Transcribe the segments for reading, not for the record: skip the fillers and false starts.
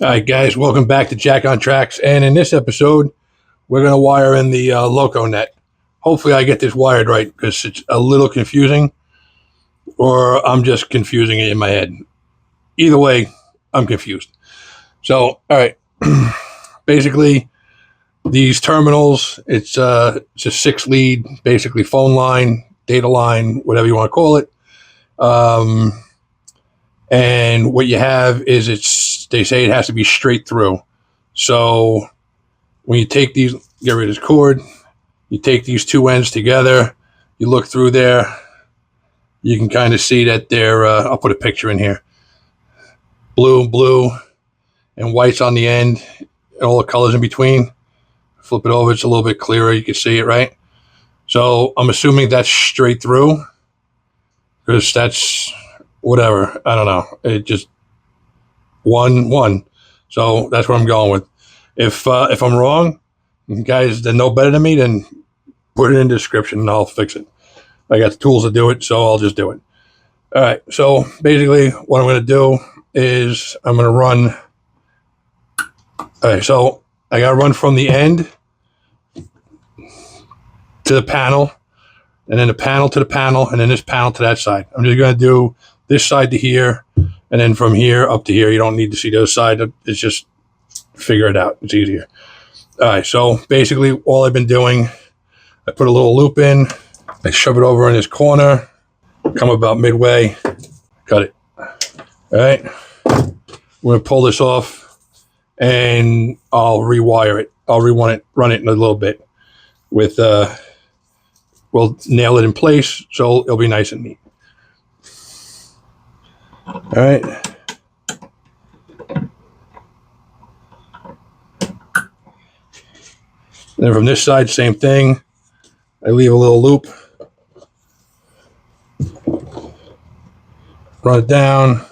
All right, guys, welcome back to Jack on Tracks. And in this episode, we're going to wire in the LocoNet. Hopefully I get this wired right because it's a little confusing, or I'm just confusing it in my head. Either way, I'm confused. So, all right, basically these terminals, it's a 6-lead, basically phone line, data line, whatever you want to call it. And what you have is they say it has to be straight through. So when you take these, get rid of this cord, you take these two ends together, you look through there, you can kind of see that they're, I'll put a picture in here, blue, and white's on the end, and all the colors in between. Flip it over, it's a little bit clearer, you can see it, right? So I'm assuming that's straight through, because that's whatever, I don't know, it just one. So that's what I'm going with. If I'm wrong, you guys that know better than me, then put it in the description and I'll fix it. I got the tools to do it, so I'll just do it. All right, so basically what I'm going to do is I'm going to run. All right, so I got to run from the end to the panel, and then the panel to the panel, and then this panel to that side. I'm just going to do this side to here, and then from here up to here. You don't need to see the other side. It's just figure it out. It's easier. All right, so basically all I've been doing, I put a little loop in, I shove it over in this corner, come about midway, cut it. All right, we're going to pull this off, and I'll rewire it. I'll run it in a little bit with, we'll nail it in place so it'll be nice and neat. All right. And then from this side, same thing. I leave a little loop. Run it down.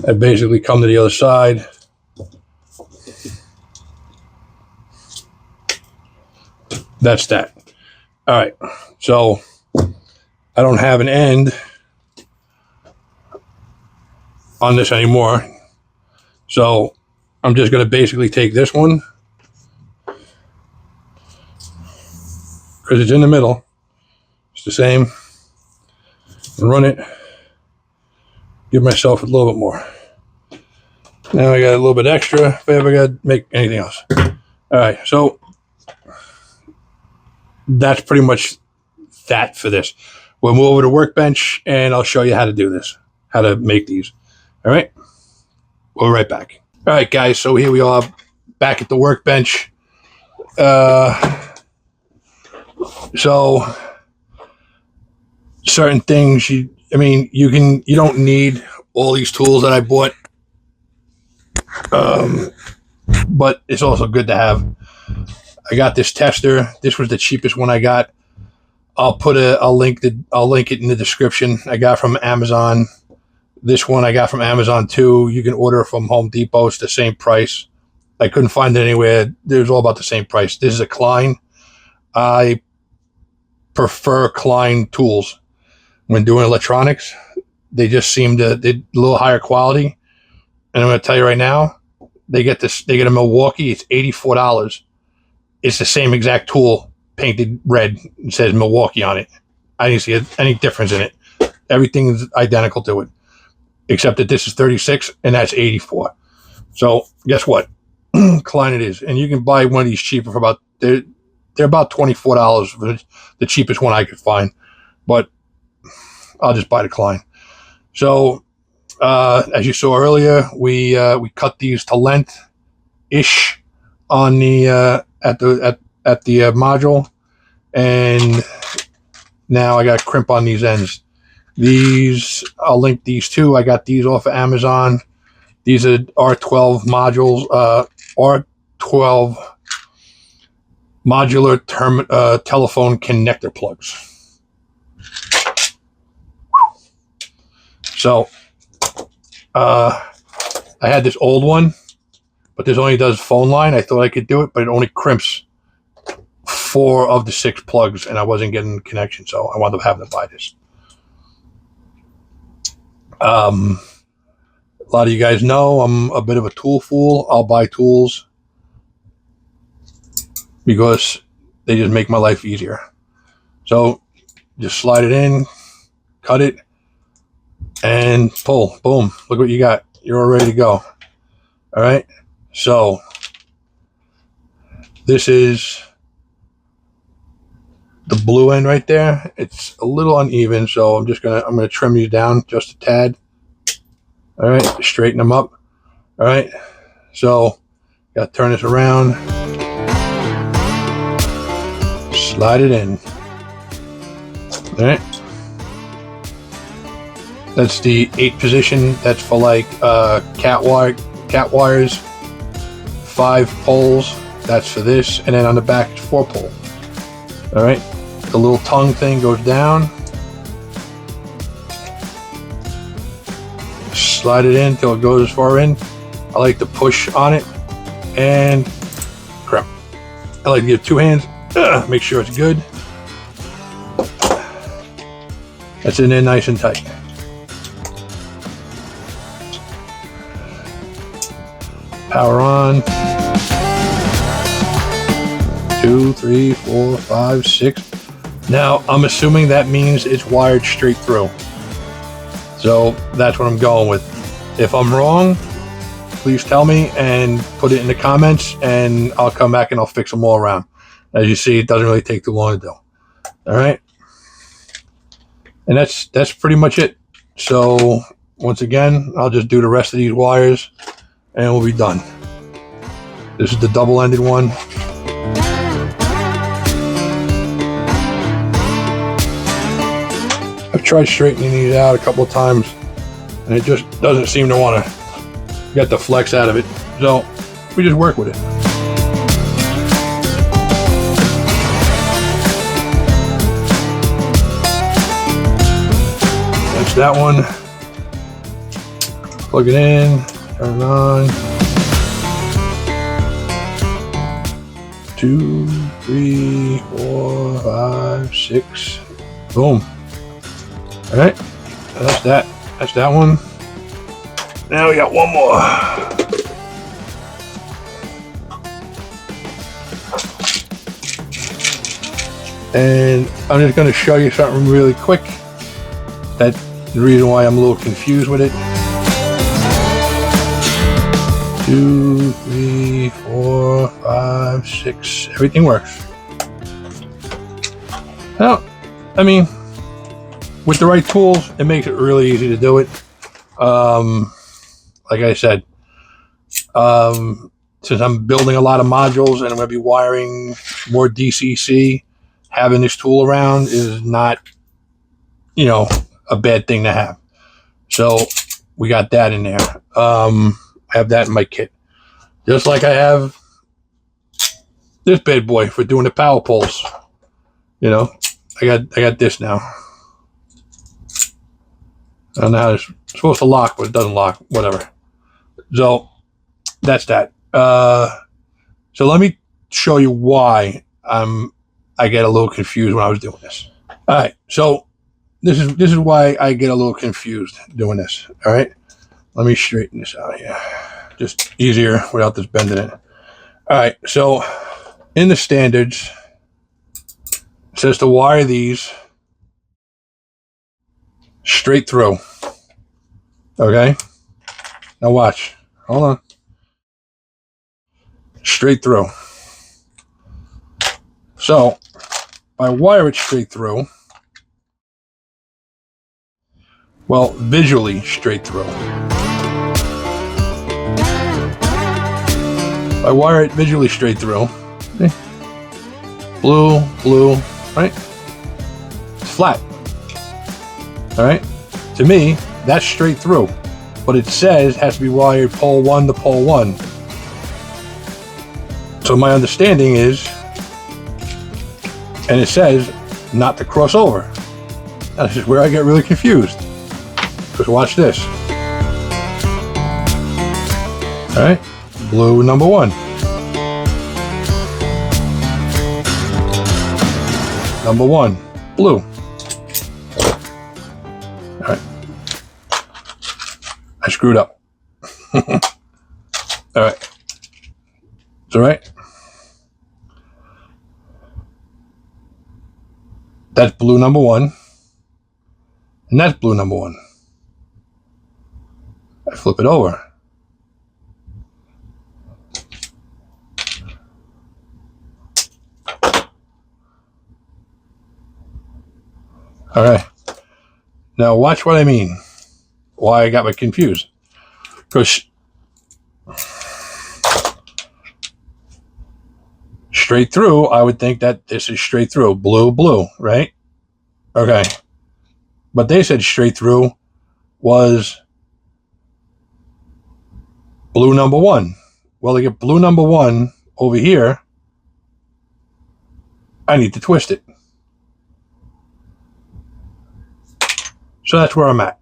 I basically come to the other side. That's that. All right. So I don't have an end on this anymore. So I'm just going to basically take this one, because it's in the middle. It's the same. And run it. Give myself a little bit more. Now I got a little bit extra if I ever got to make anything else. All right. So that's pretty much that for this. We'll move over to workbench and I'll show you how to do this, how to make these. All right. We'll be right back. All right, guys, so here we are back at the workbench. So certain things, you don't need all these tools that I bought, but it's also good to have. I got this tester. This was the cheapest one I got. I'll link it in the description. I got from Amazon. This one I got from Amazon too. You can order from Home Depot. It's the same price. I couldn't find it anywhere. It was all about the same price. This is a Klein. I prefer Klein tools when doing electronics. They just seem to, they're a little higher quality. And I'm going to tell you right now, they get a Milwaukee. It's $84. It's the same exact tool painted red. It says Milwaukee on it. I didn't see any difference in it. Everything is identical to it, except that this is 36 and that's 84. So guess what? Klein it is. And you can buy one of these cheaper for about, they're about $24 for the cheapest one I could find, but I'll just buy the Klein. So as you saw earlier, we cut these to length-ish on the at the module, and now I got to crimp on these ends. These, I'll link these two. I got these off of Amazon. These are R12 modules, R12 modular telephone connector plugs. So I had this old one, but this only does phone line. I thought I could do it, but it only crimps 4 of the 6 plugs, and I wasn't getting connection, so I wound up having to buy this. A lot of you guys know I'm a bit of a tool fool. I'll buy tools because they just make my life easier. So just slide it in, cut it, and pull. Boom. Look what you got. You're all ready to go. All right. So this is the blue end right there. It's a little uneven, so I'm gonna trim these down just a tad. All right, straighten them up. All right, so got to turn this around, slide it in. All right, that's the 8 position. That's for like cat wires, 5 poles. That's for this, and then on the back it's 4 pole. All right, the little tongue thing goes down. Slide it in until it goes as far in. I like to push on it and crimp. I like to give 2 hands. Make sure it's good. That's in there nice and tight. Power on. 2, 3, 4, 5, 6. Now I'm assuming that means it's wired straight through. So that's what I'm going with. If I'm wrong, please tell me and put it in the comments, and I'll come back and I'll fix them all around. As you see, it doesn't really take too long to do. All right. And that's pretty much it. So once again, I'll just do the rest of these wires and we'll be done. This is the double-ended one. I've tried straightening these out a couple of times and it just doesn't seem to want to get the flex out of it. So we just work with it. That's that one. Plug it in, turn it on. 2, 3, 4, 5, 6. Boom. All right, that's that. That's that one. Now we got one more. And I'm just going to show you something really quick. That's the reason why I'm a little confused with it. 2, 3, 4, 5, 6. Everything works. Now, I mean, with the right tools, it makes it really easy to do it. Like I said, since I'm building a lot of modules and I'm going to be wiring more DCC, having this tool around is not, you know, a bad thing to have. So we got that in there. I have that in my kit. Just like I have this bad boy for doing the power poles. You know, I got this now. I don't know how it's supposed to lock, but it doesn't lock. Whatever. So that's that. So let me show you why I get a little confused when I was doing this. All right. So this is why I get a little confused doing this. All right. Let me straighten this out here. Just easier without this bending it. All right. So in the standards, it says to wire these straight through. Okay. Now watch. Hold on. Straight through. So if I wire it straight through, well, visually straight through. If I wire it visually straight through, okay, blue, right? It's flat. All right. To me, that's straight through, but it says it has to be wired pole 1 to pole 1. So my understanding is, and it says not to cross over. Now, this is where I get really confused. Because watch this. All right, blue number 1. Number 1, blue. All right. I screwed up. All right. It's all right. That's blue number 1. And that's blue number 1. I flip it over. All right. Now watch what I mean. Why I got me confused. Because straight through, I would think that this is straight through. Blue, blue, right? Okay. But they said straight through was blue number 1. Well, to get blue number 1 over here, I need to twist it. So that's where I'm at.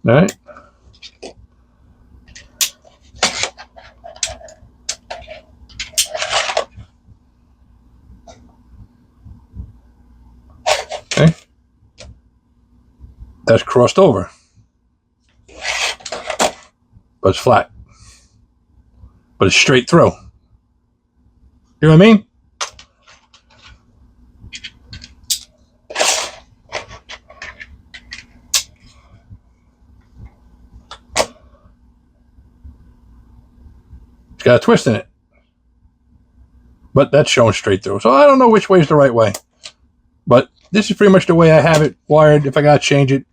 All right. Okay. That's crossed over. But it's flat. But it's straight through. You know what I mean? It's got a twist in it. But that's showing straight through. So I don't know which way is the right way. But this is pretty much the way I have it wired. If I got to change it,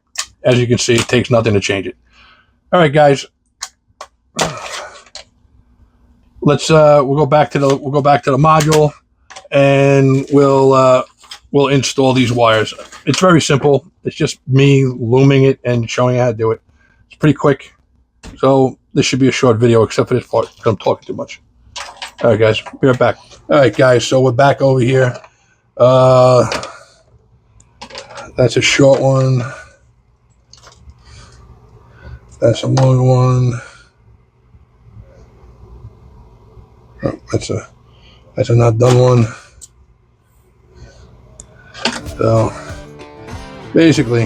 as you can see, it takes nothing to change it. All right, guys. Let's we'll go back to the module, and we'll install these wires. It's very simple. It's just me looming it and showing you how to do it. It's pretty quick. So this should be a short video, except for this part because I'm talking too much. All right, guys, be right back. All right, guys, so we're back over here. That's a short one. That's a long one. Oh, that's a not done one. So basically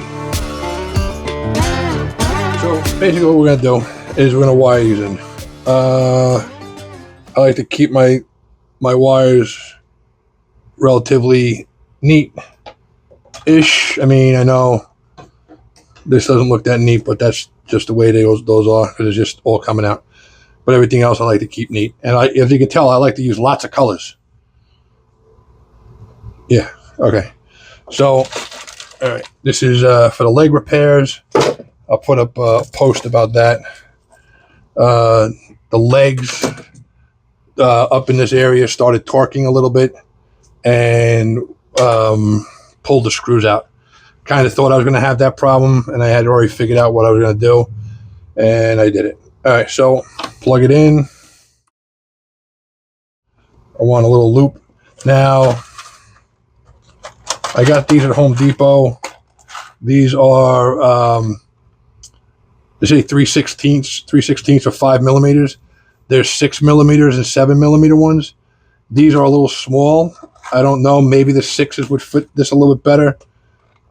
what we're gonna do is we're gonna wire these in. I like to keep my wires relatively neat-ish. I mean, I know this doesn't look that neat, but that's just the way those are, because it's just all coming out. But everything else I like to keep neat. And as you can tell, I like to use lots of colors. Yeah, okay. So, all right, this is for the leg repairs. I'll put up a post about that. The legs up in this area started torquing a little bit and pulled the screws out. Kind of thought I was going to have that problem, and I had already figured out what I was going to do, and I did it. All right, so plug it in. I want a little loop. Now, I got these at Home Depot. These are, they say 3/16 or 5 millimeters. There's 6 millimeters and 7 millimeter ones. These are a little small. I don't know, maybe the 6s would fit this a little bit better,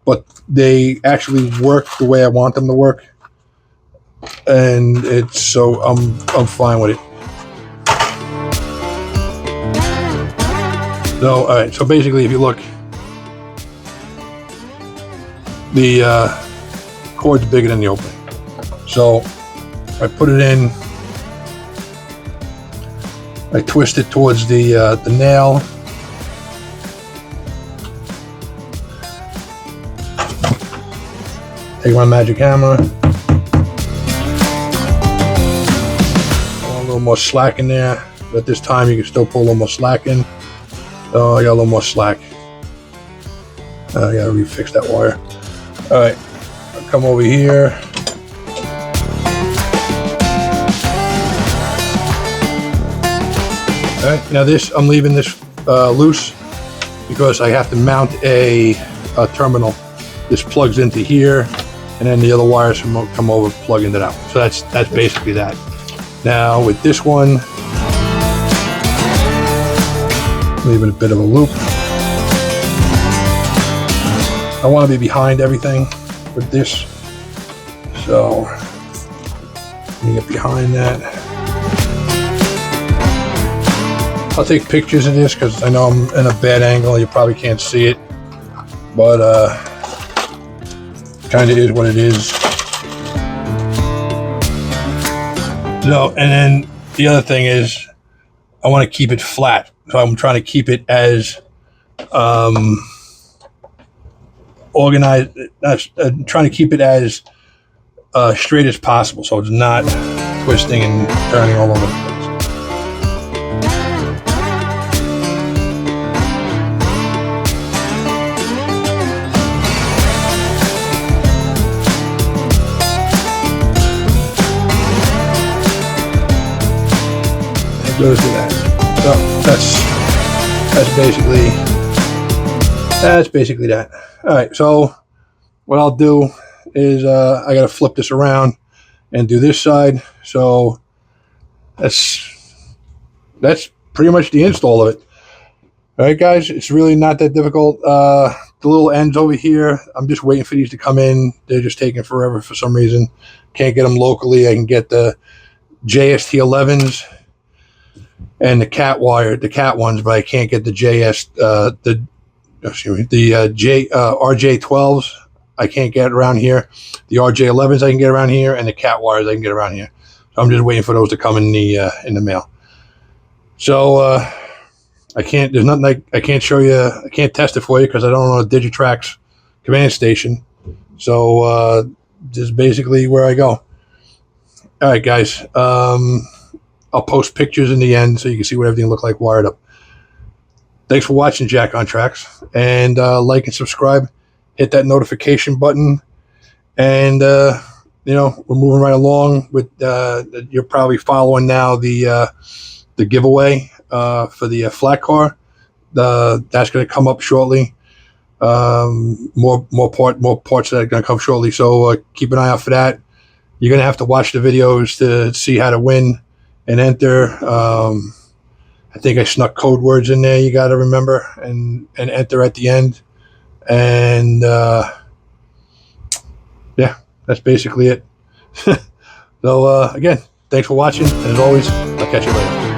but they actually work the way I want them to work. And it's so I'm fine with it. So all right, so basically if you look, the cord's bigger than the opening. So I put it in, I twist it towards the nail. Take my magic hammer. A little more slack in there. But this time you can still pull a little more slack in. Oh, I got a little more slack. I gotta refix that wire. All right, I'll come over here. All right, now this, I'm leaving this loose because I have to mount a terminal. This plugs into here, and then the other wires come over, plug into that. So that's basically that. Now with this one, leave it a bit of a loop. I want to be behind everything with this. So let me get behind that. I'll take pictures of this because I know I'm in a bad angle. You probably can't see it, but kind of is what it is. So, and then the other thing is I want to keep it flat. So I'm trying to keep it as organized, trying to keep it as straight as possible, so it's not twisting and turning all over the place. It goes to that. So that's basically that. All right, so what I'll do is I gotta flip this around and do this side. So that's pretty much the install of it. All right, guys, it's really not that difficult. The little ends over here, I'm just waiting for these to come in. They're just taking forever for some reason. Can't get them locally. I can get the JST11s and the cat ones, but I can't get the RJ12s. I can't get around here. The RJ11s I can get around here, and the cat wires I can get around here. So I'm just waiting for those to come in the mail. So I can't. There's nothing I can't show you. I can't test it for you because I don't know the Digitrax command station. So this is basically where I go. All right, guys. I'll post pictures in the end so you can see what everything looked like wired up. Thanks for watching Jack on Tracks, and like and subscribe. Hit that notification button, and you know, we're moving right along with. You're probably following now the giveaway for the flat car. That's going to come up shortly. More parts that are going to come shortly. So keep an eye out for that. You're going to have to watch the videos to see how to win and enter. I think I snuck code words in there. You got to remember and enter at the end. And yeah, that's basically it. So again, thanks for watching. And as always, I'll catch you later.